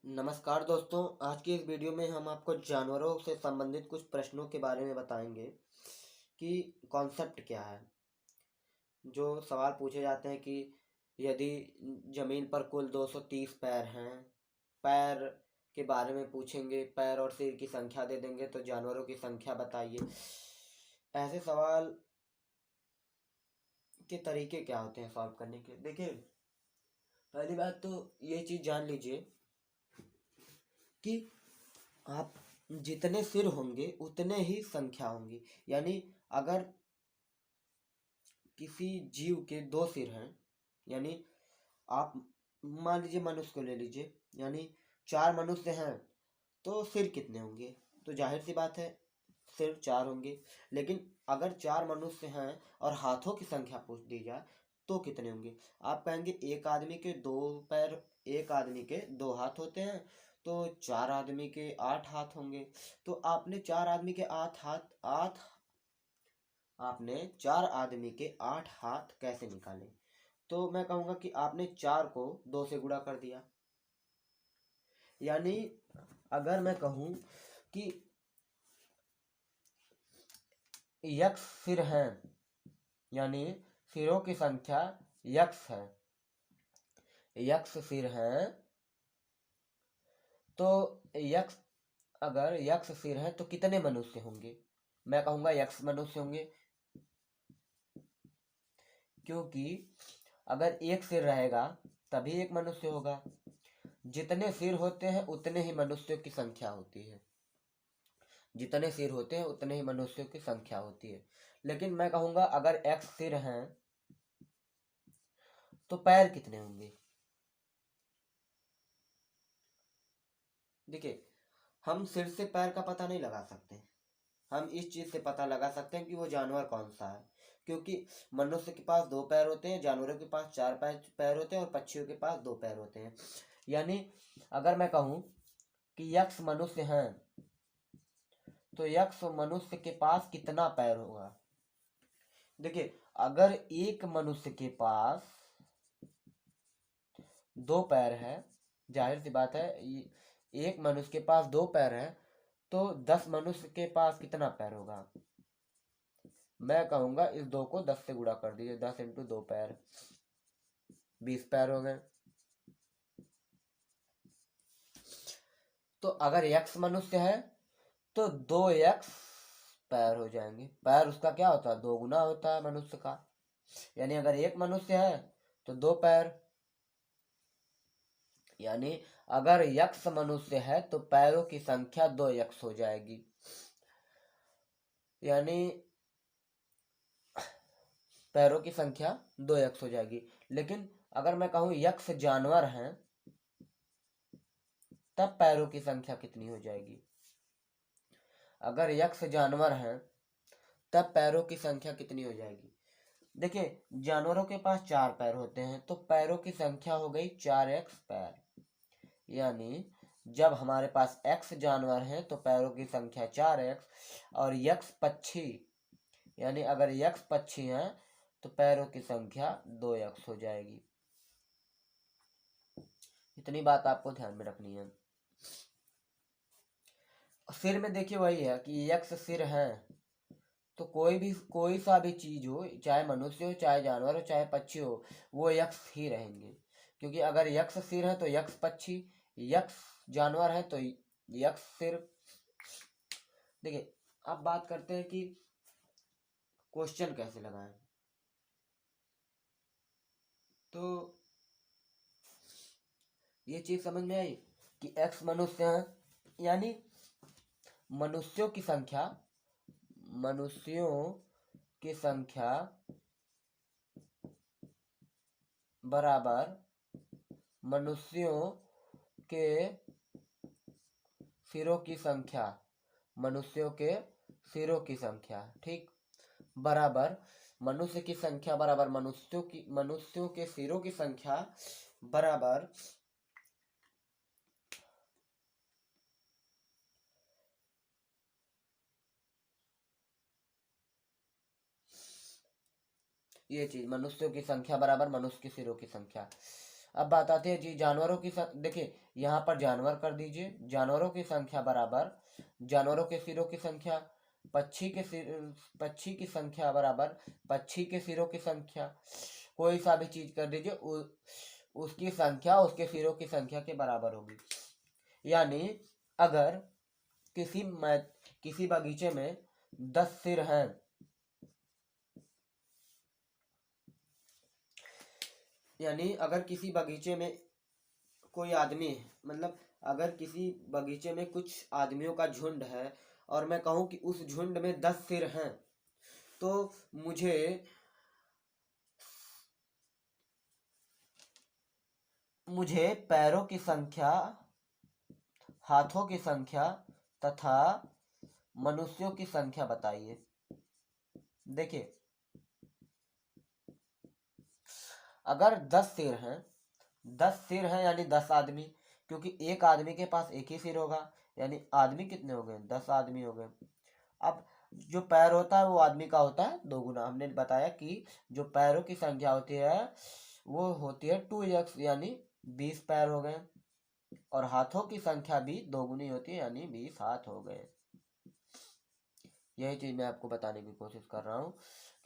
नमस्कार दोस्तों। आज की इस वीडियो में हम आपको जानवरों से संबंधित कुछ प्रश्नों के बारे में बताएंगे कि कॉन्सेप्ट क्या है। जो सवाल पूछे जाते हैं कि यदि जमीन पर कुल 230 पैर हैं, पैर के बारे में पूछेंगे, पैर और सिर की संख्या दे देंगे तो जानवरों की संख्या बताइए। ऐसे सवाल के तरीके क्या होते हैं सॉल्व करने के। देखिए, पहली बात तो ये चीज़ जान लीजिए कि आप जितने सिर होंगे उतने ही संख्या होंगी। यानी अगर किसी जीव के 2 सिर हैं, यानी आप मान लीजिए मनुष्य को ले लीजिए, यानी 4 मनुष्य हैं तो सिर कितने होंगे? तो जाहिर सी बात है सिर 4 होंगे। लेकिन अगर 4 मनुष्य हैं और हाथों की संख्या पूछ दी जाए तो कितने होंगे? आप कहेंगे एक आदमी के 2 पैर, एक आदमी के 2 हाथ होते हैं, तो 4 आदमी के 8 हाथ होंगे। तो आपने 4 आदमी के 8 हाथ कैसे निकाले? तो मैं कहूँगा कि आपने 4 को 2 से गुणा कर दिया। यानी अगर मैं कहूँ कि यक्स सिर हैं, यानी सिरों की संख्या यक्स है, यक्स सिर हैं, तो यक्स अगर यक्स सिर है तो कितने मनुष्य होंगे? मैं कहूँगा यक्स मनुष्य होंगे, क्योंकि अगर एक सिर रहेगा तभी एक मनुष्य होगा। जितने सिर होते हैं उतने ही मनुष्यों की संख्या होती है, जितने सिर होते हैं उतने ही मनुष्यों की संख्या होती है। लेकिन मैं कहूँगा अगर एक्स सिर हैं तो पैर कितने होंगे? देखिए, हम सिर से पैर का पता नहीं लगा सकते। हम इस चीज़ से पता लगा सकते हैं कि वो जानवर कौन सा है, क्योंकि मनुष्य के पास 2 पैर होते हैं, जानवरों के पास 4 पैर होते हैं और पक्षियों के पास 2 पैर होते हैं। यानी अगर मैं कहूँ कि यक्ष मनुष्य हैं तो यक्ष मनुष्य के पास कितना पैर होगा? देखिए, अगर एक मनुष्य के पास 2 पैर है, जाहिर सी बात है एक मनुष्य के पास 2 पैर है, तो 10 मनुष्य के पास कितना पैर होगा? मैं कहूँगा इस 2 को 10 से गुणा कर दीजिए। 10 इंटू 2 पैर, 20 पैर हो गए। तो अगर यक्ष मनुष्य है तो 2 यक्ष पैर हो जाएंगे। पैर उसका क्या होता है? 2 गुना होता है मनुष्य का। यानी अगर एक मनुष्य है तो 2 पैर, यानी अगर यक्ष मनुष्य है तो पैरों की संख्या 2 यक्ष हो जाएगी। यानी पैरों की संख्या 2 यक्ष हो जाएगी। लेकिन अगर मैं कहूँ यक्ष जानवर हैं तब पैरों की संख्या कितनी हो जाएगी? अगर यक्ष जानवर हैं तब पैरों की संख्या कितनी हो जाएगी? देखिए, जानवरों के पास 4 पैर होते हैं तो पैरों की संख्या हो गई 4 एक्स पैर। यानी जब हमारे पास एक्स जानवर हैं तो पैरों की संख्या 4 एक्स, और यक्ष पक्षी, यानी अगर यक्ष पक्षी हैं तो पैरों की संख्या 2 यक्ष हो जाएगी। इतनी बात आपको ध्यान में रखनी है। सिर में देखिए वही है कि यक्ष सिर हैं तो कोई सा भी चीज हो, चाहे मनुष्य हो, चाहे जानवर हो, चाहे पक्षी हो, वो यक्ष ही रहेंगे। क्योंकि अगर यक्ष सिर है तो यक्ष पक्षी, यक्ष जानवर है तो यक्ष सिर। देखिए, अब बात करते हैं कि क्वेश्चन कैसे लगाएं। तो ये चीज समझ में आई कि एक्स मनुष्य हैं, यानी मनुष्यों की संख्या बराबर मनुष्यों के सिरों की संख्या, मनुष्यों के सिरों की संख्या, ठीक, बराबर मनुष्य की संख्या बराबर मनुष्यों के सिरों की संख्या बराबर ये चीज, मनुष्यों की संख्या बराबर मनुष्य के सिरों की संख्या। अब बात आती है जी जानवरों की देखिए यहाँ पर जानवर कर दीजिए, जानवरों की संख्या बराबर जानवरों के सिरों की संख्या, पक्षी की संख्या बराबर पक्षी के सिरों की संख्या, कोई सा भी चीज कर दीजिए उसकी संख्या उसके सिरों की संख्या के बराबर होगी। यानी अगर किसी बगीचे में 10 सिर हैं, यानी अगर किसी बगीचे में कोई आदमी है, मतलब अगर किसी बगीचे में कुछ आदमियों का झुंड है और मैं कहूं कि उस झुंड में 10 सिर हैं, तो मुझे पैरों की संख्या, हाथों की संख्या तथा मनुष्यों की संख्या बताइए। देखिए अगर 10 सिर हैं यानी 10 आदमी, क्योंकि एक आदमी के पास एक ही सिर होगा, यानी आदमी कितने हो गए? 10 आदमी हो गए। अब जो पैर होता है वो आदमी का होता है 2 गुना। हमने बताया कि जो पैरों की संख्या होती है वो होती है 2x, यानी 20 पैर हो गए, और हाथों की संख्या भी 2 गुनी होती है, यानी 20 हाथ हो गए। यही चीज मैं आपको बताने की कोशिश कर रहा हूँ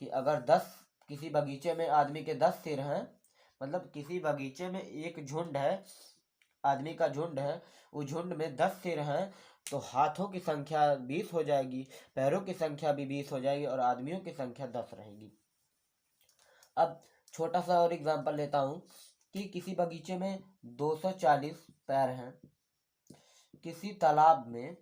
कि अगर 10 किसी बगीचे में आदमी के 10 सिर हैं, मतलब किसी बगीचे में एक झुंड है, आदमी का झुंड है, उस झुंड में 10 सिर हैं, तो हाथों की संख्या 20 हो जाएगी, पैरों की संख्या भी 20 हो जाएगी, और आदमियों की संख्या 10 रहेगी। अब छोटा सा और एग्जांपल लेता हूँ कि किसी बगीचे में 240 पैर हैं, किसी तालाब में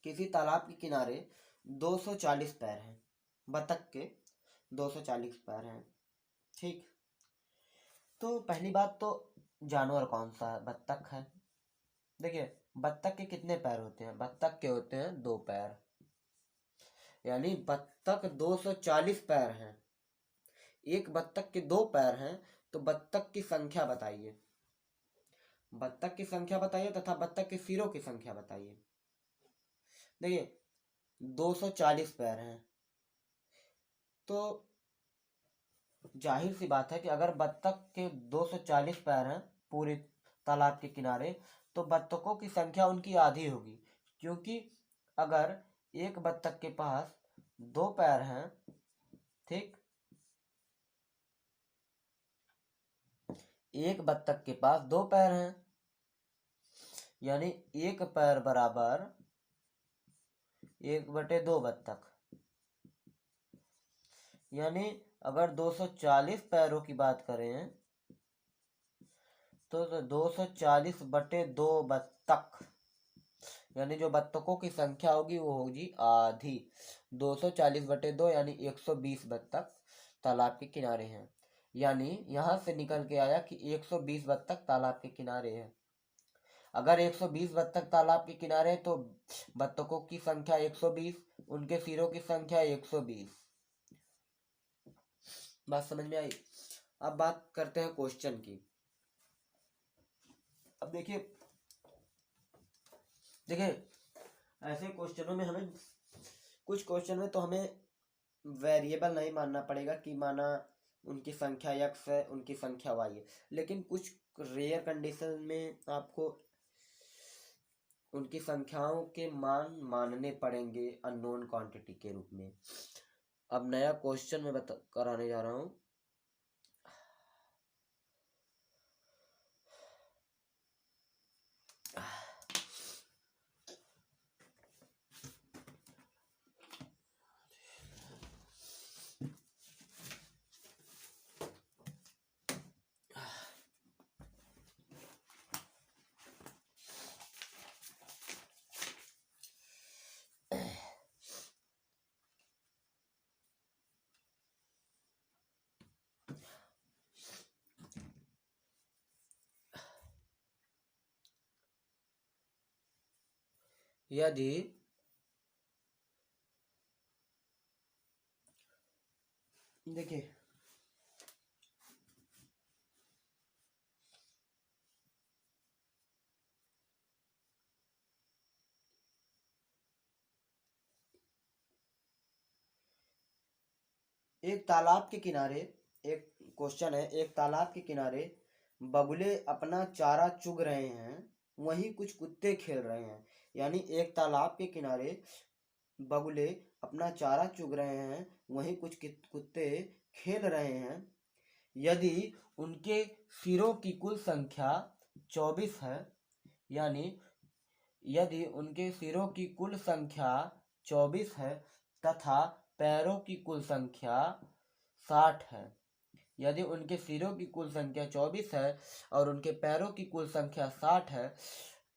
किसी तालाब के किनारे 240 पैर हैं, बतख के 240 पैर हैं। ठीक, तो पहली बात तो जानवर कौन सा है? बत्तख है। देखिए बत्तख के कितने पैर होते हैं? बत्तख के होते हैं 2 पैर, यानी बत्तख 240 पैर हैं। एक बत्तख के 2 पैर हैं, तो बत्तख की संख्या बताइए, बत्तख की संख्या बताइए तथा बत्तख के सिरों की संख्या बताइए। देखिए 240 पैर हैं, तो जाहिर सी बात है कि अगर बत्तख के 240 पैर हैं पूरे तालाब के किनारे, तो बत्तखों की संख्या उनकी आधी होगी, क्योंकि अगर एक बत्तख के पास 2 पैर हैं, ठीक, एक बत्तख के पास 2 पैर हैं, यानी एक पैर बराबर 1/2 बत्तख, यानी अगर 240 पैरों की बात करें तो 240/2 बत्तख, यानी जो बत्तखों की संख्या होगी वो होगी आधी। 240/2 यानी 120 बत्तख तालाब के किनारे हैं, यानी यहां से निकल के आया कि 120 बत्तख तालाब के किनारे हैं। अगर 120 बत्तख तालाब के किनारे हैं तो बत्तखों की संख्या 120, उनके सिरों की संख्या 120। बात समझ में आई? अब बात करते हैं क्वेश्चन की। अब देखिए ऐसे क्वेश्चनों में हमें, कुछ क्वेश्चन में तो हमें वेरिएबल नहीं मानना पड़ेगा कि माना उनकी संख्या x है, उनकी संख्या y है, लेकिन कुछ रेयर कंडीशन में आपको उनकी संख्याओं के मान मानने पड़ेंगे अननोन क्वांटिटी के रूप में। अब नया क्वेश्चन मैं कराने जा रहा हूं। यदि देखिए एक तालाब के किनारे एक क्वेश्चन है, एक तालाब के किनारे बगुले अपना चारा चुग रहे हैं, वहीं कुछ कुत्ते खेल रहे हैं। यानी एक तालाब के किनारे बगुले अपना चारा चुग रहे हैं, वहीं कुछ कुत्ते खेल रहे हैं। यदि उनके सिरों की कुल संख्या 24 है, यानी यदि उनके सिरों की कुल संख्या 24 है तथा पैरों की कुल संख्या 60 है। यदि उनके सिरों की कुल संख्या 24 है और उनके पैरों की कुल संख्या 60 है,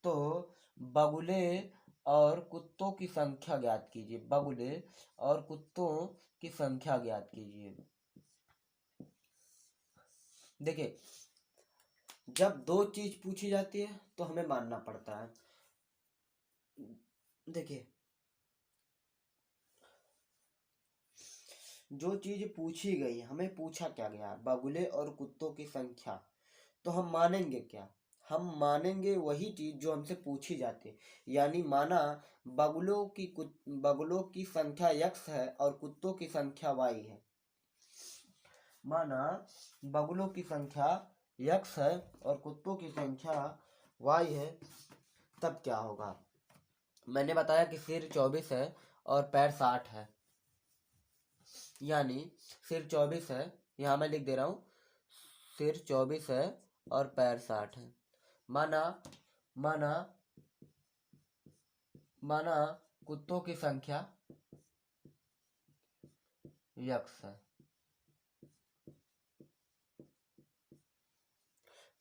तो बगुले और कुत्तों की संख्या ज्ञात कीजिए। बगुले और कुत्तों की संख्या ज्ञात कीजिए। देखिए, जब दो चीज पूछी जाती है तो हमें मानना पड़ता है। देखिए, जो चीज पूछी गई, हमें पूछा क्या गया, बगुले और कुत्तों की संख्या, तो हम मानेंगे क्या? हम मानेंगे वही चीज जो हमसे पूछी जाती है। यानी माना बगुलों की संख्या x है और कुत्तों की संख्या y है। माना बगुलों की संख्या x है और कुत्तों की संख्या y है, तब क्या होगा? मैंने बताया कि सिर 24 है और पैर 60 है। यानी सिर 24 है, यहाँ मैं लिख दे रहा हूँ, सिर 24 है और पैर 60 है। माना माना माना कुत्तों की संख्या x है।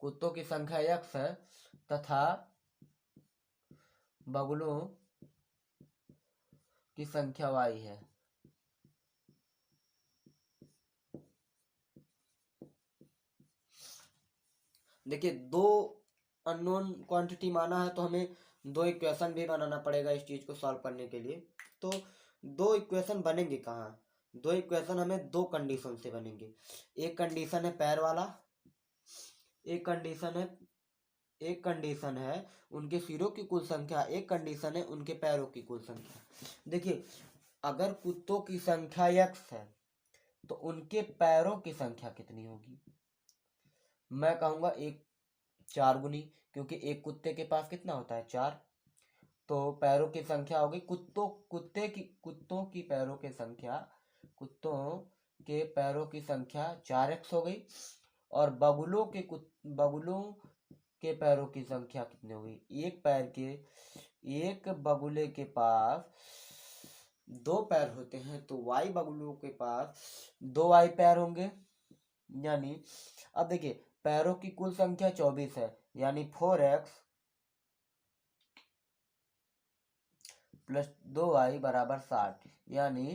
कुत्तों की संख्या x है तथा बगुलों की संख्या y है। देखिए, दो अननोन क्वांटिटी माना है तो हमें दो इक्वेशन भी बनाना पड़ेगा इस चीज को सॉल्व करने के लिए। तो दो इक्वेशन बनेंगे कहाँ? दो इक्वेशन हमें दो कंडीशन से बनेंगे। एक कंडीशन है पैर वाला, एक कंडीशन है उनके सिरों की कुल संख्या, एक कंडीशन है उनके पैरों की कुल संख्या। देखिए, अगर कुत्तों की संख्या x है तो उनके पैरों की संख्या कितनी होगी? मैं कहूंगा एक 4 गुनी, क्योंकि एक कुत्ते के पास कितना होता है? 4। तो पैरों की संख्या होगी कुत्तों के पैरों की संख्या 4x हो गई। और बगुलों के पैरों की संख्या कितनी होगी? एक बगुले के पास 2 पैर होते हैं, तो y बगुलों के पास 2y पैर होंगे। यानी अब देखिए, पैरों की कुल संख्या 24 है, यानी 4x प्लस 2y बराबर 60। यानी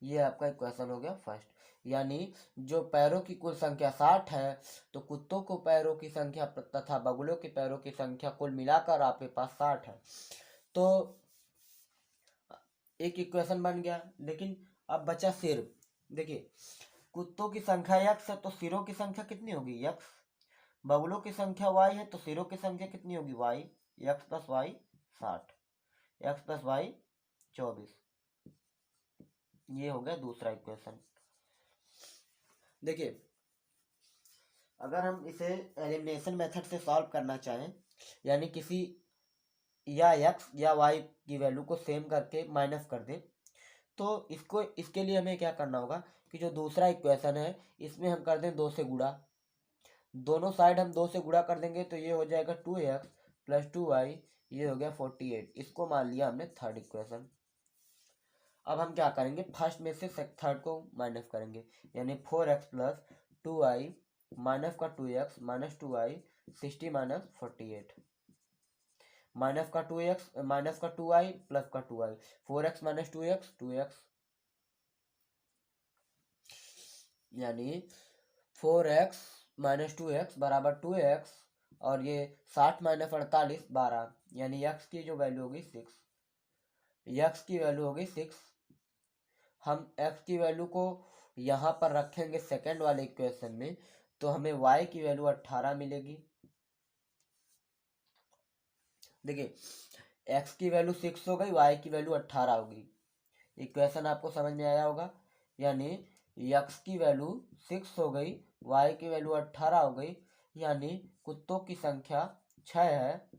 ये आपका इक्वेशन हो गया फर्स्ट। यानी जो पैरों की कुल संख्या 60 है, तो कुत्तों को पैरों की संख्या तथा बगुलों के पैरों की संख्या कुल मिलाकर आपके पास 60 है। तो एक इक्वेशन बन गया। लेकिन अब बचा सिर। देखिए, कुत्तों की संख्या x है तो सिरों की संख्या कितनी होगी? x। बगुलों की संख्या y है तो सिरों की संख्या कितनी होगी? y। x plus y 60, x plus y 24। ये हो गया दूसरा इक्वेशन। देखिए, अगर हम इसे एलिमिनेशन मेथड से सॉल्व करना चाहें, यानी किसी या x या y की वैल्यू को सेम करके माइनस कर दें, तो इसके लिए हमें क्या करना होगा कि जो दूसरा इक्वेशन है इसमें हम कर दें 2 से गुणा। दोनों साइड हम 2 से गुणा कर देंगे तो ये हो जाएगा 2x प्लस 2y, ये हो गया 48। इसको मान लिया हमने थर्ड इक्वेशन। अब हम क्या करेंगे, फर्स्ट में से थर्ड को माइनस करेंगे, यानी 4x प्लस 2y माइनस का 2x minus 2y 60 minus 48, minus का 2x माइनस का 2y प्लस का 2y 4x माइनस 2x यानी 4x माइनस 2x बराबर 2x, और ये 60 माइनस 48 12, यानी x की जो वैल्यू होगी 6। x की वैल्यू होगी 6। हम x की वैल्यू को यहाँ पर रखेंगे सेकेंड वाले इक्वेशन में, तो हमें y की वैल्यू 18 मिलेगी। देखिए, x की वैल्यू 6 हो गई, y की वैल्यू 18 होगी। इक्वेशन आपको समझ में आया होगा। यानी यक्स की वैल्यू 6 हो गई, वाई की वैल्यू 18 हो गई, यानी कुत्तों की संख्या 6 है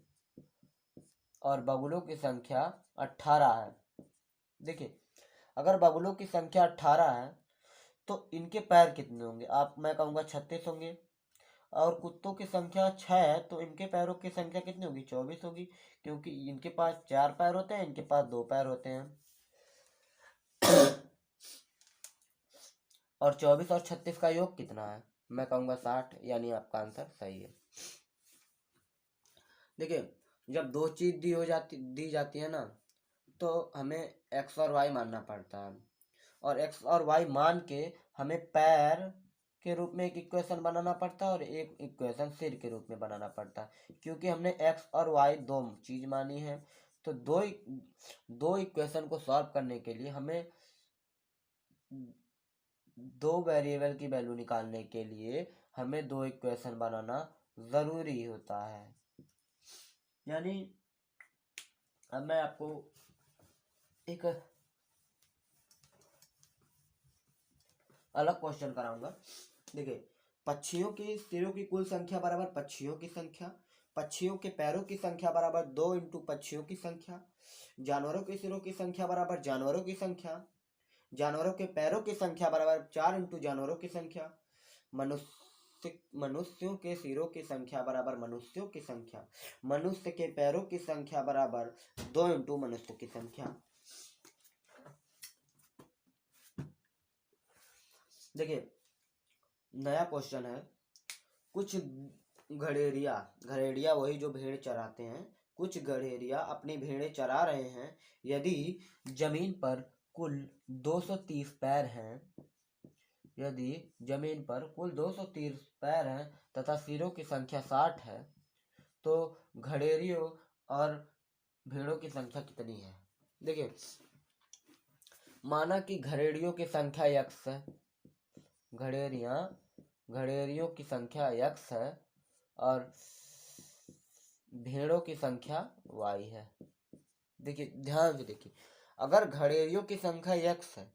और बगुलों की संख्या 18 है। देखिए, अगर बगुलों की संख्या 18 है तो इनके पैर कितने होंगे? मैं कहूँगा 36 होंगे। और कुत्तों की संख्या 6 है तो इनके पैरों की संख्या कितनी होगी? 24 होगी, क्योंकि इनके पास 4 पैर होते हैं, इनके पास 2 पैर होते हैं। और 24 और 36 का योग कितना है? मैं कहूँगा 60, यानी आपका आंसर सही है। देखिए, जब दो चीज़ दी जाती है ना, तो हमें एक्स और वाई मानना पड़ता है, और एक्स और वाई मान के हमें पैर के रूप में एक इक्वेशन बनाना पड़ता है और एक इक्वेशन सिर के रूप में बनाना पड़ता है, क्योंकि हमने एक्स और वाई दो चीज़ मानी है। तो दो इक्वेशन को सॉल्व करने के लिए हमें दो वेरिएबल की वैल्यू निकालने के लिए हमें दो इक्वेशन बनाना ज़रूरी होता है। यानी अब मैं आपको एक अलग क्वेश्चन कराऊंगा। देखिए, पक्षियों की सिरों की कुल संख्या बराबर पक्षियों की संख्या, पक्षियों के पैरों की संख्या बराबर 2 इंटू पक्षियों की संख्या, जानवरों के सिरों की संख्या बराबर जानवरों की संख्या, जानवरों के पैरों की संख्या बराबर 4 इंटू जानवरों की संख्या, मनुष्यों के सिरों की संख्या बराबर मनुष्यों की संख्या, मनुष्य के पैरों की संख्या बराबर 2 इंटू मनुष्य की संख्या। देखिए, नया क्वेश्चन है। कुछ घड़ेड़िया वही जो भेड़ चराते हैं, कुछ घड़ेड़िया अपनी भेड़ें चरा रहे हैं। यदि जमीन पर कुल 230 पैर हैं, यदि जमीन पर कुल 230 पैर हैं तथा सिरों की संख्या 60 है, तो घड़ेरियों और भेड़ों की संख्या कितनी है? देखिए, माना कि घड़ेरियों की संख्या x है, घड़ेरियों की संख्या x है और भेड़ों की संख्या y है। देखिए, ध्यान से देखिए, अगर घड़ेरियों की संख्या x है,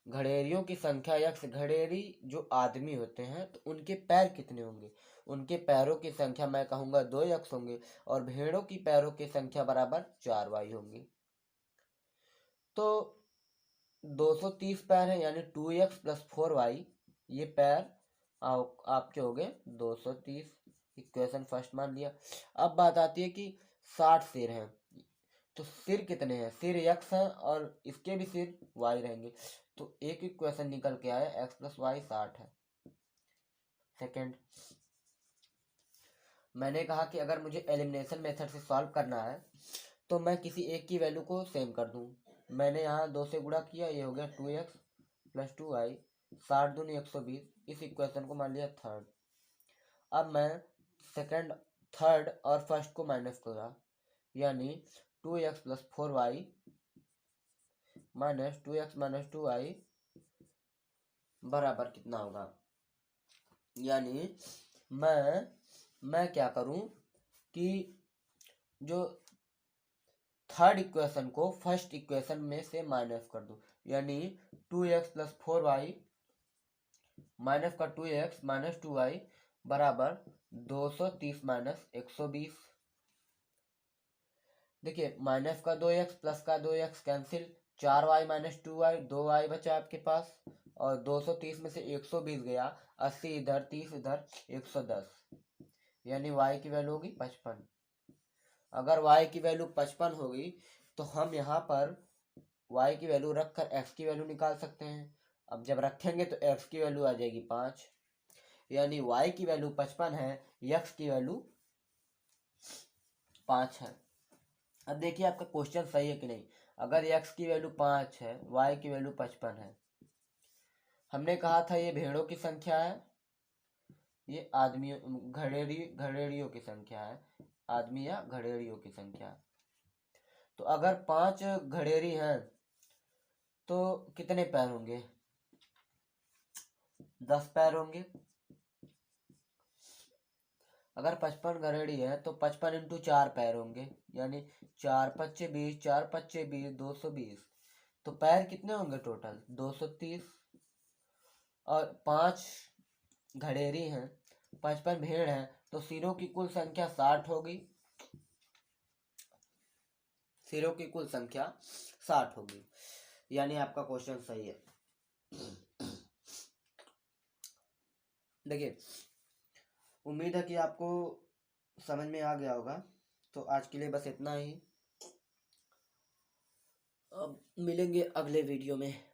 घड़ेरियों की संख्या x, घड़ेरी जो आदमी होते हैं तो उनके पैर कितने होंगे? उनके पैरों की संख्या मैं कहूँगा 2x होंगे और भेड़ों की पैरों की संख्या बराबर 4y होंगी। तो 230 पैर है, यानी 2x प्लस 4y, ये पैर आपके हो गए 230। इक्वेशन फर्स्ट मान लिया। अब बात आती है कि 60 सिर हैं, तो सिर कितने हैं? सिर x हैं और इसके भी सिर y रहेंगे, तो एक इक्वेशन निकल के आया x प्लस वाई 60 है। सेकेंड, मैंने कहा कि अगर मुझे एलिमिनेशन मेथड से सॉल्व करना है तो मैं किसी एक की वैल्यू को सेम कर दूं। मैंने यहाँ 2 से गुणा किया, ये हो गया 2x प्लस 2y, 60 दूनी 120। इस इक्वेशन को मान लिया थर्ड। अब मैं सेकंड, थर्ड और फर्स्ट को माइनस करा, यानी 2x plus 4y minus 2x minus 2y बराबर कितना होगा? यानी मैं क्या करूं कि जो थर्ड इक्वेशन को फर्स्ट इक्वेशन में से माइनस कर दूं, यानी 2x प्लस 4y माइनस का 2x माइनस 2y बराबर 230 माइनस 120। देखिए, माइनस का 2x प्लस का 2x cancel, 4y minus 2y, 2y बचा आपके पास, और 230 में से 120 गया, 80 इधर, 30 इधर, 110, यानी y की वैल्यू होगी 55। अगर y की वैल्यू 55 होगी तो हम यहाँ पर y की वैल्यू रखकर x की वैल्यू निकाल सकते हैं। अब जब रखेंगे तो x की वैल्यू आ जाएगी 5, यानी y की वैल्यू 55 है, x की वैल्यू 5 है। अब देखिए आपका क्वेश्चन सही है कि नहीं। अगर x की वैल्यू 5 है, y की वैल्यू 55 है, हमने कहा था ये भेड़ों की संख्या है, ये आदमियों घड़ेड़ियों की संख्या है, आदमी या घड़ेड़ियों की संख्या। तो अगर 5 घड़ेरी हैं तो कितने पैर होंगे? 10 पैर होंगे। अगर 55 घड़ेरी है तो 55 इंटू 4 पैर होंगे, यानी 4 पच्चे 20, 4 पच्चे 20, 220। तो पैर कितने होंगे टोटल? 230। और 5 घड़ेरी हैं, 55 भेड़ हैं, तो सिरों की कुल संख्या 60 होगी। सिरों की कुल संख्या 60 होगी, यानी आपका क्वेश्चन सही है। देखिए, उम्मीद है कि आपको समझ में आ गया होगा। तो आज के लिए बस इतना ही। अब मिलेंगे अगले वीडियो में।